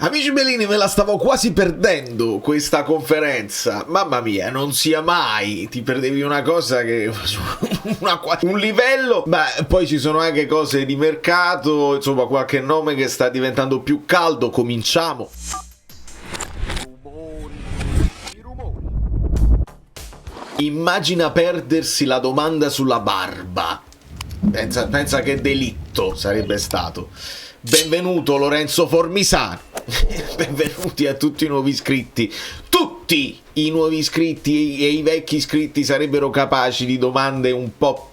Amici Bellini, me la stavo quasi perdendo questa conferenza. Mamma mia, non sia mai. Ti perdevi una cosa che... un livello. Ma poi ci sono anche cose di mercato, insomma qualche nome che sta diventando più caldo. Cominciamo. Immagina perdersi la domanda sulla barba. Pensa che delitto sarebbe stato. Benvenuto Lorenzo Formisano. Benvenuti a tutti i nuovi iscritti. Tutti i nuovi iscritti e i vecchi iscritti sarebbero capaci di domande un po'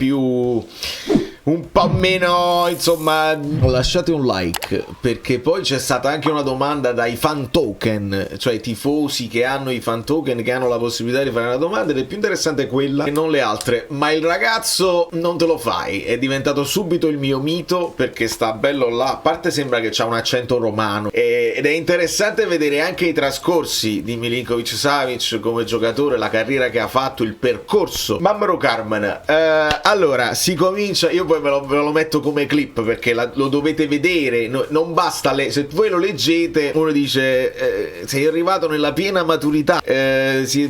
meno, insomma. Lasciate un like, perché poi c'è stata anche una domanda dai fan token, cioè i tifosi che hanno i fan token, che hanno la possibilità di fare una domanda, ed è più interessante quella e non le altre. Ma il ragazzo non te lo fai, è diventato subito il mio mito, perché sta bello là. A parte sembra che c'ha un accento romano, ed è interessante vedere anche i trascorsi di Milinkovic-Savic come giocatore, la carriera che ha fatto, il percorso. Mammaro Carmen, allora si comincia. Io poi ve lo metto come clip, perché lo dovete vedere, non basta se voi lo leggete. Uno dice sei arrivato nella piena maturità,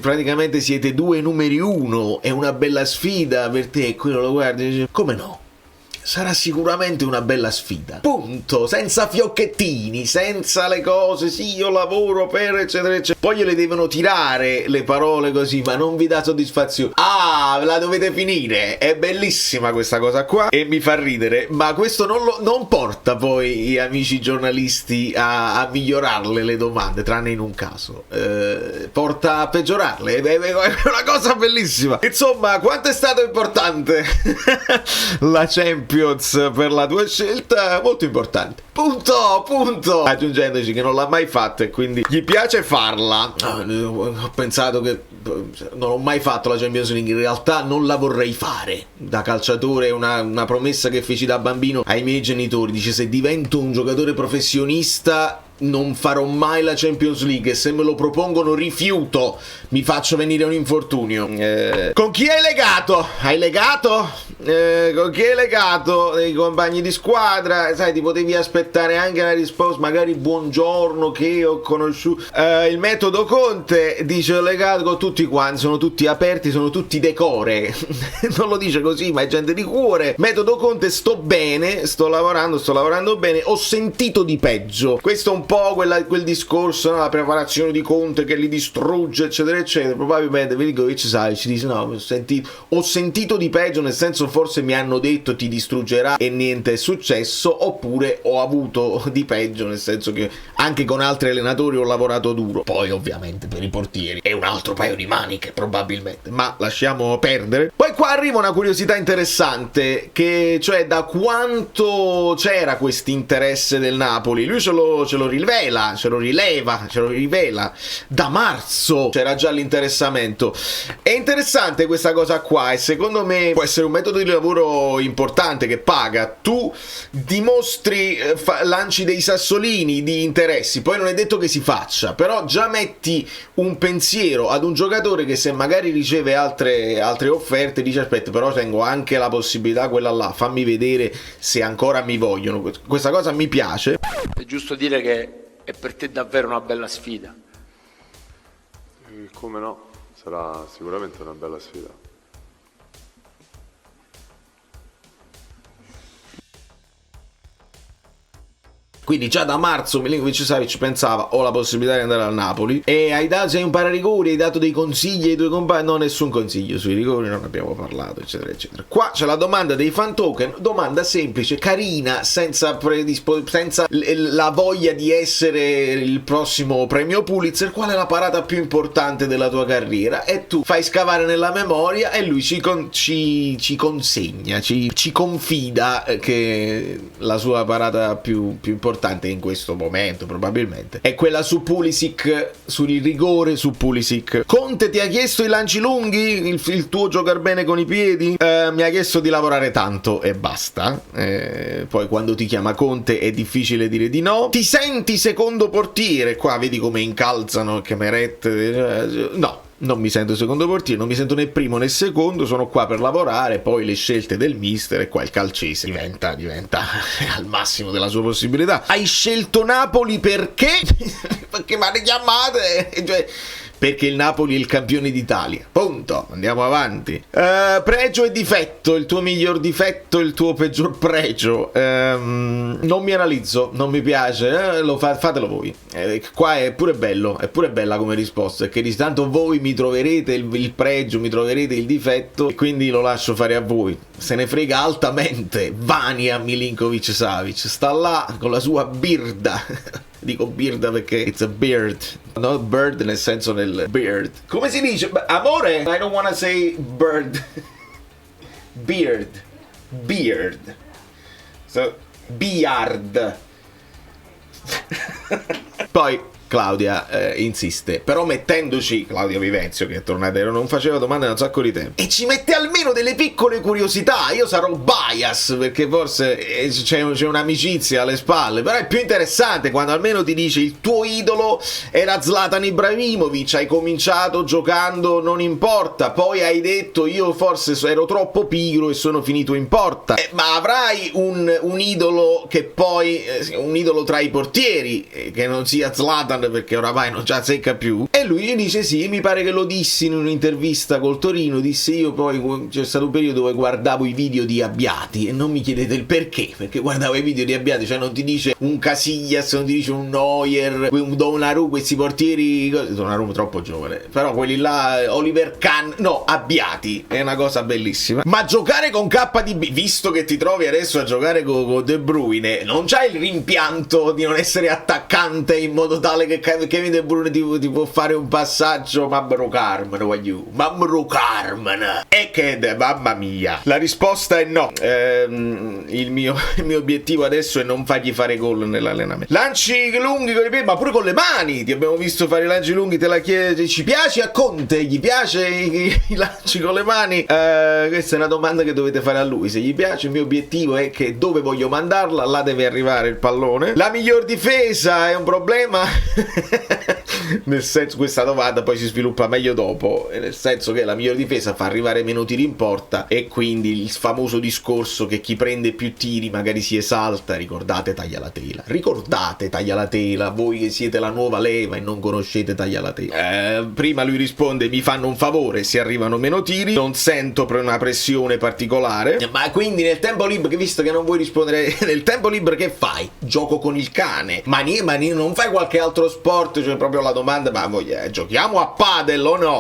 praticamente siete due numeri uno, è una bella sfida per te, e quello lo guarda e dice come no, sarà sicuramente una bella sfida, punto, senza fiocchettini, senza le cose, sì io lavoro per eccetera eccetera. Poi gliele devono tirare le parole così, ma non vi dà soddisfazione. Ah, la dovete finire. È bellissima questa cosa qua e mi fa ridere, ma questo non porta poi gli amici giornalisti a migliorarle le domande, tranne in un caso, porta a peggiorarle. È una cosa bellissima. Insomma, quanto è stato importante la Champions per la tua scelta? Molto importante. Punto. Aggiungendoci che non l'ha mai fatta e quindi gli piace farla. Ho pensato che non ho mai fatto la Champions League, in realtà non la vorrei fare da calciatore. Una promessa che feci da bambino ai miei genitori. Dice: se divento un giocatore professionista non farò mai la Champions League, e se me lo propongono rifiuto, mi faccio venire un infortunio. Con chi hai legato? Hai legato? Con chi hai legato? Dei compagni di squadra? Sai, ti potevi aspettare anche la risposta, magari buongiorno che ho conosciuto. Il metodo Conte dice: ho legato con tutti quanti, sono tutti aperti, sono tutti decore. Non lo dice così, ma è gente di cuore. Metodo Conte, sto bene, sto lavorando bene, ho sentito di peggio. Questo è un po' quel discorso, no? La preparazione di Conte che li distrugge eccetera eccetera. Probabilmente Milinkovic-Savic ci dice: no, ho sentito di peggio, nel senso forse mi hanno detto ti distruggerà e niente è successo, oppure ho avuto di peggio, nel senso che anche con altri allenatori ho lavorato duro. Poi ovviamente per i portieri è un altro paio di maniche probabilmente, ma lasciamo perdere. Poi qua arriva una curiosità interessante, che cioè da quanto c'era questo interesse del Napoli. Lui ce lo rivela da marzo c'era già l'interessamento. È interessante questa cosa qua, e secondo me può essere un metodo di lavoro importante che paga. Tu dimostri, lanci dei sassolini di interessi, poi non è detto che si faccia, però già metti un pensiero ad un giocatore che, se magari riceve altre offerte, dice: aspetta, però tengo anche la possibilità quella là, fammi vedere se ancora mi vogliono. Questa cosa mi piace. È giusto dire che è per te davvero una bella sfida. Come no, sarà sicuramente una bella sfida. Quindi già da marzo Milinkovic-Savic pensava: ho la possibilità di andare al Napoli, e sei un pararigori, hai dato dei consigli ai tuoi compagni. No, nessun consiglio sui rigori, non abbiamo parlato eccetera eccetera. Qua c'è la domanda dei fan token, domanda semplice, carina, senza la voglia di essere il prossimo premio Pulitzer. Qual è la parata più importante della tua carriera? E tu fai scavare nella memoria e lui ci consegna, ci confida che la sua parata più importante in questo momento probabilmente è quella su Pulisic, sul rigore su Pulisic. Conte ti ha chiesto i lanci lunghi, il tuo giocare bene con i piedi? Mi ha chiesto di lavorare tanto e basta. Poi quando ti chiama Conte è difficile dire di no. Ti senti secondo portiere? Qua vedi come incalzano che Meret. No, non mi sento secondo portiere, non mi sento né primo né secondo, sono qua per lavorare, poi le scelte del mister e qua il calcese diventa al massimo della sua possibilità. Hai scelto Napoli perché? Perché mi hanno chiamate, cioè, perché il Napoli è il campione d'Italia, punto, andiamo avanti. Pregio e difetto, il tuo miglior difetto, il tuo peggior pregio. Non mi analizzo, non mi piace, fatelo voi. Qua è pure bella come risposta, perché di tanto voi mi troverete il pregio, mi troverete il difetto, e quindi lo lascio fare a voi. Se ne frega altamente Vanja Milinković-Savić, sta là con la sua birda. Dico birda perché it's a beard, not bird nel senso nel beard. Come si dice? Amore? I don't wanna say bird. Beard. So, beard. Poi Claudia insiste, però mettendoci Claudia Vivenzio, che è tornata, non faceva domande da un sacco di tempo, e ci mette almeno delle piccole curiosità. Io sarò bias perché forse c'è un'amicizia alle spalle, però è più interessante quando almeno ti dice il tuo idolo era Zlatan Ibrahimovic, hai cominciato giocando non in porta, poi hai detto io forse ero troppo pigro e sono finito in porta, ma avrai un idolo che poi un idolo tra i portieri che non sia Zlatan, perché oramai non ci azzecca più. E lui gli dice sì, mi pare che lo dissi in un'intervista col Torino, disse io poi c'è stato un periodo dove guardavo i video di Abbiati, e non mi chiedete il perché, perché guardavo i video di Abbiati, cioè non ti dice un Casillas, non ti dice un Neuer, un Donnarumma, questi portieri, Donnarumma troppo giovane, però quelli là, Oliver Kahn, no, Abbiati, è una cosa bellissima. Ma giocare con KDB, visto che ti trovi adesso a giocare con De Bruyne, non c'hai il rimpianto di non essere attaccante in modo tale che Kevin De Bruyne ti può fare un passaggio Mamma Carmen, e che mamma mia. La risposta è no. Il mio obiettivo adesso è non fargli fare gol nell'allenamento. Lanci lunghi con i piedi, ma pure con le mani. Ti abbiamo visto fare i lanci lunghi, te la chiedi. Ci piace a Conte? Gli piace i lanci con le mani? Questa è una domanda che dovete fare a lui. Se gli piace, il mio obiettivo è che dove voglio mandarla, là deve arrivare il pallone. La miglior difesa è un problema? Nel senso, questa domanda poi si sviluppa meglio dopo, nel senso che la miglior difesa fa arrivare meno tiri in porta, e quindi il famoso discorso che chi prende più tiri magari si esalta. Ricordate Taglia la tela, voi che siete la nuova leva e non conoscete Taglia la tela. Prima lui risponde mi fanno un favore se arrivano meno tiri, non sento una pressione particolare, ma quindi nel tempo libero, visto che non vuoi rispondere, nel tempo libero che fai? Gioco con il cane, ma non fai qualche altro sport? Cioè proprio la domanda, ma giochiamo a padel o no?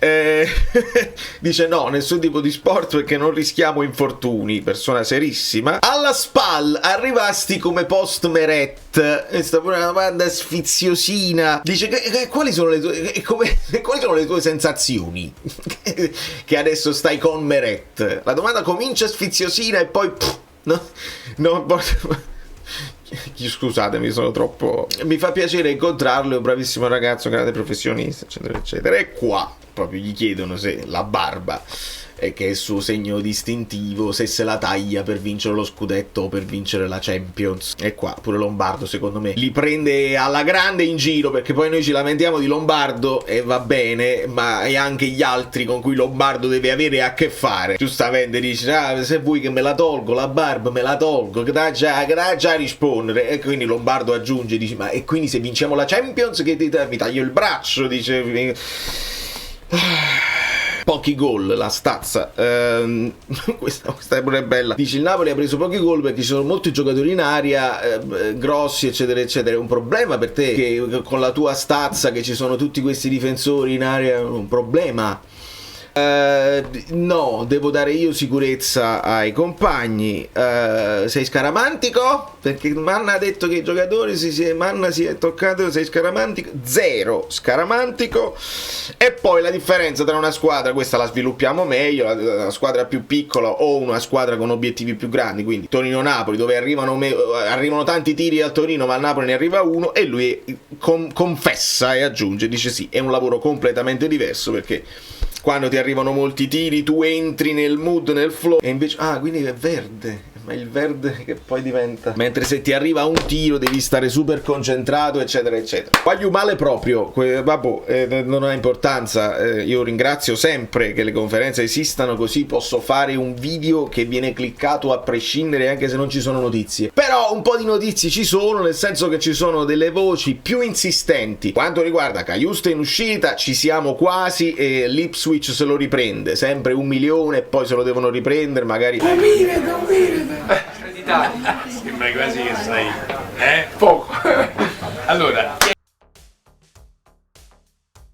Dice no, nessun tipo di sport perché non rischiamo infortuni, persona serissima. Alla SPAL arrivasti come post Meret? Questa è pure una domanda sfiziosina. Dice quali sono le tue sensazioni che adesso stai con Meret? La domanda comincia sfiziosina e poi scusatemi, sono troppo. Mi fa piacere incontrarlo, è un bravissimo ragazzo, grande professionista, eccetera eccetera. E qua proprio gli chiedono se la barba che è il suo segno distintivo, se la taglia per vincere lo scudetto o per vincere la Champions. E qua pure Lombardo secondo me li prende alla grande in giro, perché poi noi ci lamentiamo di Lombardo e va bene, ma è anche gli altri con cui Lombardo deve avere a che fare. Giustamente dice se vuoi che me la tolgo la barba, me la tolgo, che da già rispondere. E quindi Lombardo aggiunge, dice ma e quindi se vinciamo la Champions che mi taglio il braccio, dice. Pochi gol, la stazza. Questa è pure bella. Dice il Napoli ha preso pochi gol perché ci sono molti giocatori in aria, grossi eccetera eccetera. È un problema per te che con la tua stazza che ci sono tutti questi difensori in aria? È un problema? No, devo dare io sicurezza ai compagni. Sei scaramantico? Perché Manna ha detto che i giocatori Manna si è toccato. Sei scaramantico? Zero scaramantico. E poi la differenza tra una squadra, questa la sviluppiamo meglio, una squadra più piccola o una squadra con obiettivi più grandi, quindi Torino-Napoli, dove arrivano tanti tiri al Torino ma al Napoli ne arriva uno, e lui confessa e aggiunge, dice sì, è un lavoro completamente diverso, perché quando ti arrivano molti tiri tu entri nel mood, nel flow, e invece quindi è verde ma il verde che poi diventa, mentre se ti arriva un tiro devi stare super concentrato, eccetera eccetera. Voglio male proprio, vabbè, non ha importanza, io ringrazio sempre che le conferenze esistano, così posso fare un video che viene cliccato a prescindere anche se non ci sono notizie. Però un po' di notizie ci sono, nel senso che ci sono delle voci più insistenti. Quanto riguarda Cajuste in uscita ci siamo quasi, e l'Ipswich se lo riprende, sempre 1 milione e poi se lo devono riprendere magari. Sembra quasi che sei poco. Allora,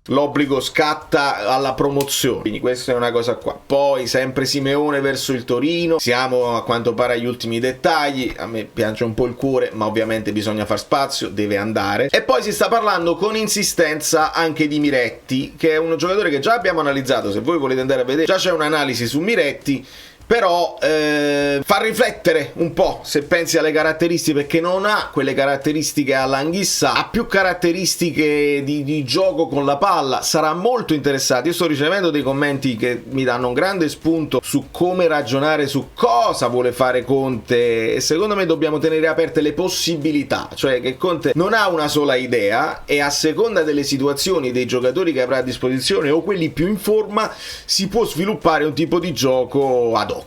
l'obbligo scatta alla promozione, quindi questa è una cosa qua. Poi sempre Simeone verso il Torino, siamo a quanto pare agli ultimi dettagli, a me piace un po' il cuore ma ovviamente bisogna far spazio, deve andare. E poi si sta parlando con insistenza anche di Miretti, che è un giocatore che già abbiamo analizzato, se voi volete andare a vedere già c'è un'analisi su Miretti, però fa riflettere un po' se pensi alle caratteristiche, perché non ha quelle caratteristiche all'Anghissà, ha più caratteristiche di gioco con la palla, sarà molto interessante. Io sto ricevendo dei commenti che mi danno un grande spunto su come ragionare, su cosa vuole fare Conte, e secondo me dobbiamo tenere aperte le possibilità, cioè che Conte non ha una sola idea e a seconda delle situazioni, dei giocatori che avrà a disposizione o quelli più in forma, si può sviluppare un tipo di gioco ad hoc.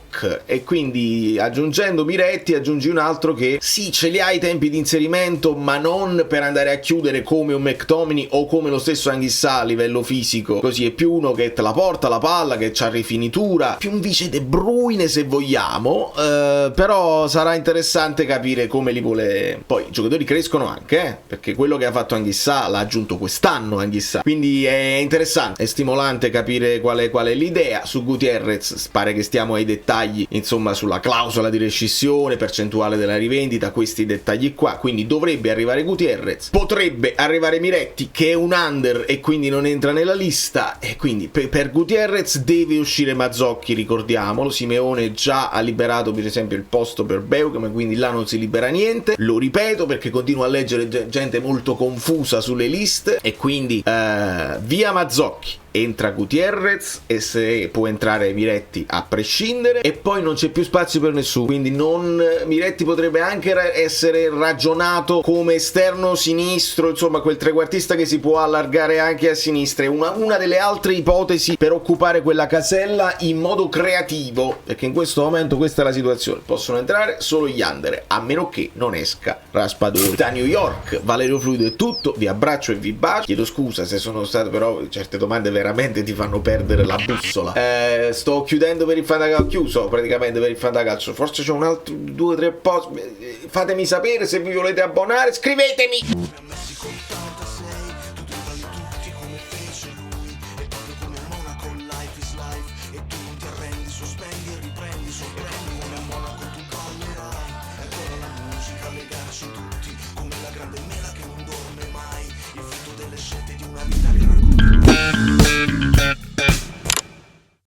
E quindi aggiungendo Miretti aggiungi un altro che sì, ce li ha i tempi di inserimento, ma non per andare a chiudere come un McTominay o come lo stesso Anghissà a livello fisico, così è più uno che te la porta la palla, che c'ha rifinitura, più un vice De Bruyne se vogliamo, però sarà interessante capire come li vuole. Poi i giocatori crescono anche, perché quello che ha fatto Anghissà l'ha aggiunto quest'anno Anghissà, quindi è interessante, è stimolante capire qual è l'idea. Su Gutierrez pare che stiamo ai dettagli, insomma, sulla clausola di rescissione, percentuale della rivendita, questi dettagli qua, quindi dovrebbe arrivare Gutierrez, potrebbe arrivare Miretti che è un under e quindi non entra nella lista, e quindi per Gutierrez deve uscire Mazzocchi, ricordiamolo. Simeone già ha liberato per esempio il posto per Beugam, quindi là non si libera niente, lo ripeto perché continuo a leggere gente molto confusa sulle liste, e quindi via Mazzocchi, entra Gutierrez e se può entrare Miretti a prescindere, e poi non c'è più spazio per nessuno, quindi Miretti potrebbe anche essere ragionato come esterno sinistro, insomma quel trequartista che si può allargare anche a sinistra, è una delle altre ipotesi per occupare quella casella in modo creativo, perché in questo momento questa è la situazione, possono entrare solo gli under, a meno che non esca Raspadori. Da New York Valerio Fluido è tutto, vi abbraccio e vi bacio, chiedo scusa se sono stato, però certe domande veramente ti fanno perdere la bussola. Sto chiudendo per il Fantacalcio, chiuso praticamente per il Fantacalcio, forse c'è un altro 2 o 3 post, fatemi sapere se vi volete abbonare, scrivetemi.